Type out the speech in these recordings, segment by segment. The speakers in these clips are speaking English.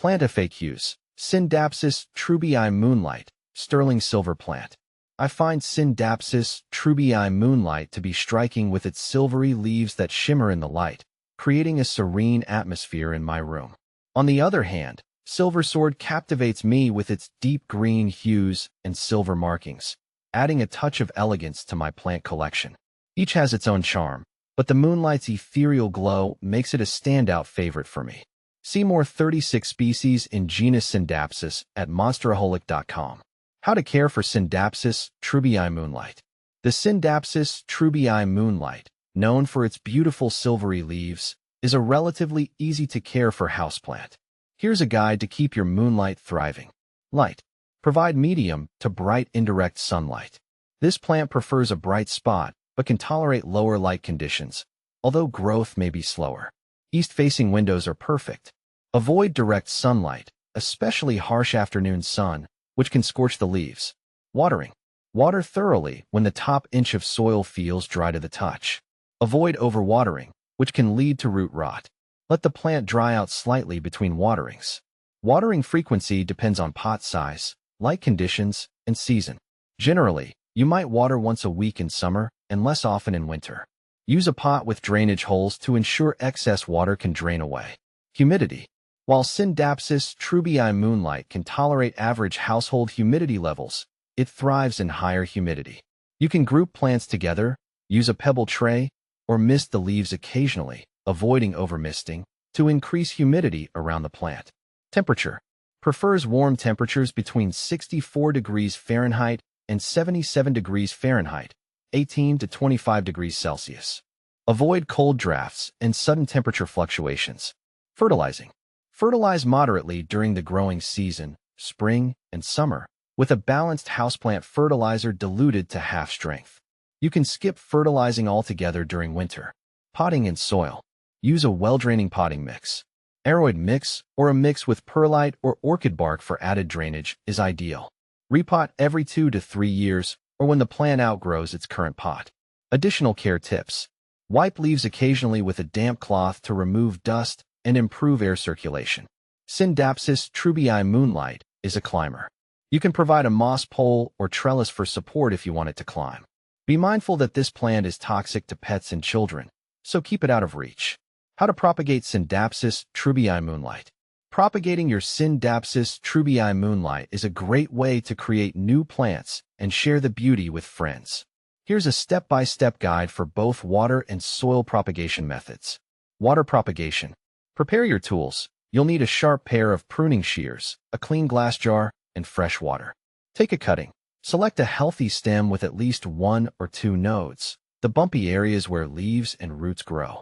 Plant FAQs. Scindapsus Treubii Moonlight, sterling silver plant. I find Scindapsus Treubii Moonlight to be striking with its silvery leaves that shimmer in the light, creating a serene atmosphere in my room. On the other hand, Silver Sword captivates me with its deep green hues and silver markings, adding a touch of elegance to my plant collection. Each has its own charm, but the Moonlight's ethereal glow makes it a standout favorite for me. See more 36 species in genus Scindapsus at monsteraholic.com. How to care for Scindapsus Treubii Moonlight. The Scindapsus Treubii Moonlight, known for its beautiful silvery leaves, is a relatively easy-to-care-for houseplant. Here's a guide to keep your Moonlight thriving. Light. Provide medium to bright indirect sunlight. This plant prefers a bright spot, but can tolerate lower light conditions, although growth may be slower. East-facing windows are perfect. Avoid direct sunlight, especially harsh afternoon sun, which can scorch the leaves. Watering. Water thoroughly when the top inch of soil feels dry to the touch. Avoid overwatering, which can lead to root rot. Let the plant dry out slightly between waterings. Watering frequency depends on pot size, light conditions, and season. Generally, you might water once a week in summer and less often in winter. Use a pot with drainage holes to ensure excess water can drain away. Humidity. While Scindapsus Treubii Moonlight can tolerate average household humidity levels, it thrives in higher humidity. You can group plants together, use a pebble tray, or mist the leaves occasionally, avoiding overmisting, to increase humidity around the plant. Temperature. Prefers warm temperatures between 64 degrees Fahrenheit and 77 degrees Fahrenheit, 18 to 25 degrees Celsius. Avoid cold drafts and sudden temperature fluctuations. Fertilizing. Fertilize moderately during the growing season, spring and summer, with a balanced houseplant fertilizer diluted to half strength. You can skip fertilizing altogether during winter. Potting in soil. Use a well-draining potting mix. Aroid mix or a mix with perlite or orchid bark for added drainage is ideal. Repot every 2 to 3 years or when the plant outgrows its current pot. Additional care tips. Wipe leaves occasionally with a damp cloth to remove dust and improve air circulation. Scindapsus Treubii Moonlight is a climber. You can provide a moss pole or trellis for support if you want it to climb. Be mindful that this plant is toxic to pets and children, so keep it out of reach. How to propagate Scindapsus Treubii Moonlight. Propagating your Scindapsus Treubii Moonlight is a great way to create new plants and share the beauty with friends. Here's a step-by-step guide for both water and soil propagation methods. Water propagation. Prepare your tools. You'll need a sharp pair of pruning shears, a clean glass jar, and fresh water. Take a cutting. Select a healthy stem with at least 1 or 2 nodes, the bumpy areas where leaves and roots grow.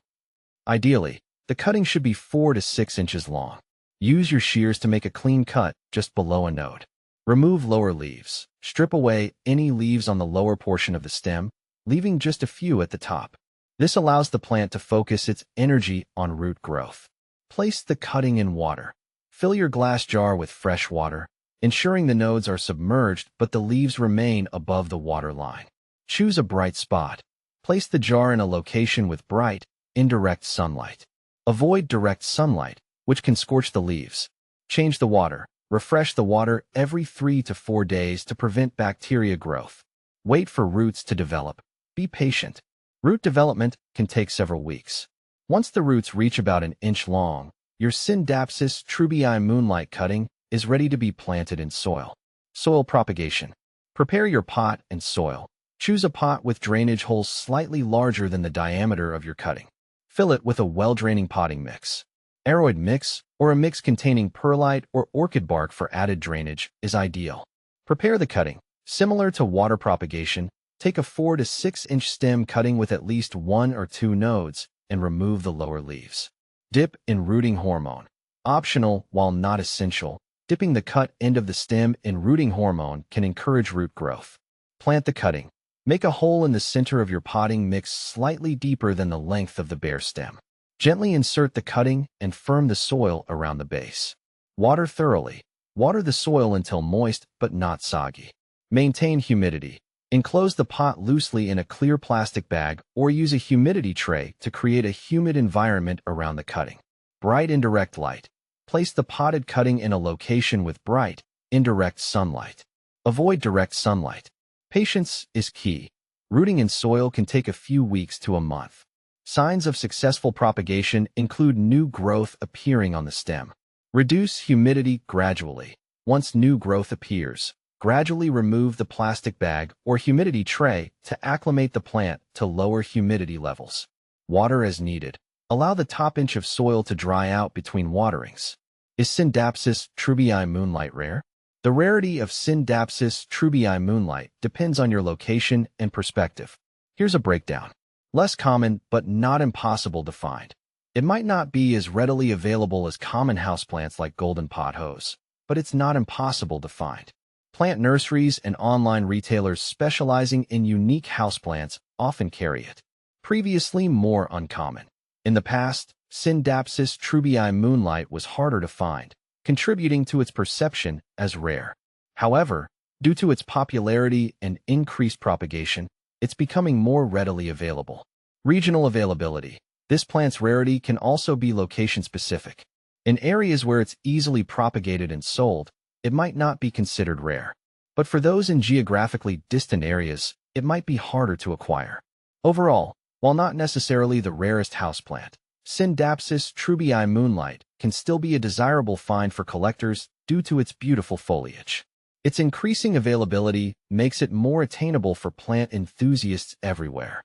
Ideally, the cutting should be 4 to 6 inches long. Use your shears to make a clean cut just below a node. Remove lower leaves. Strip away any leaves on the lower portion of the stem, leaving just a few at the top. This allows the plant to focus its energy on root growth. Place the cutting in water. Fill your glass jar with fresh water, ensuring the nodes are submerged but the leaves remain above the water line. Choose a bright spot. Place the jar in a location with bright, indirect sunlight. Avoid direct sunlight, which can scorch the leaves. Change the water. Refresh the water every 3 to 4 days to prevent bacteria growth. Wait for roots to develop. Be patient. Root development can take several weeks. Once the roots reach about an inch long, your Scindapsus Treubii Moonlight cutting is ready to be planted in soil. Soil propagation. Prepare your pot and soil. Choose a pot with drainage holes slightly larger than the diameter of your cutting. Fill it with a well-draining potting mix. Aroid mix or a mix containing perlite or orchid bark for added drainage is ideal. Prepare the cutting. Similar to water propagation, take a 4 to 6 inch stem cutting with at least 1 or 2 nodes and remove the lower leaves. Dip in rooting hormone. Optional while not essential, dipping the cut end of the stem in rooting hormone can encourage root growth. Plant the cutting. Make a hole in the center of your potting mix slightly deeper than the length of the bare stem. Gently insert the cutting and firm the soil around the base. Water thoroughly. Water the soil until moist but not soggy. Maintain humidity. Enclose the pot loosely in a clear plastic bag or use a humidity tray to create a humid environment around the cutting. Bright indirect light. Place the potted cutting in a location with bright, indirect sunlight. Avoid direct sunlight. Patience is key. Rooting in soil can take a few weeks to a month. Signs of successful propagation include new growth appearing on the stem. Reduce humidity gradually. Once new growth appears, gradually remove the plastic bag or humidity tray to acclimate the plant to lower humidity levels. Water as needed. Allow the top inch of soil to dry out between waterings. Is Scindapsus treubii moonlight rare? The rarity of Scindapsus treubii moonlight depends on your location and perspective. Here's a breakdown. Less common, but not impossible to find. It might not be as readily available as common houseplants like golden pothos, but it's not impossible to find. Plant nurseries and online retailers specializing in unique houseplants often carry it. Previously more uncommon. In the past, Scindapsus treubii moonlight was harder to find, contributing to its perception as rare. However, due to its popularity and increased propagation, it's becoming more readily available. Regional availability. This plant's rarity can also be location-specific. In areas where it's easily propagated and sold, it might not be considered rare. But for those in geographically distant areas, it might be harder to acquire. Overall, while not necessarily the rarest houseplant, Scindapsus treubii moonlight can still be a desirable find for collectors due to its beautiful foliage. Its increasing availability makes it more attainable for plant enthusiasts everywhere.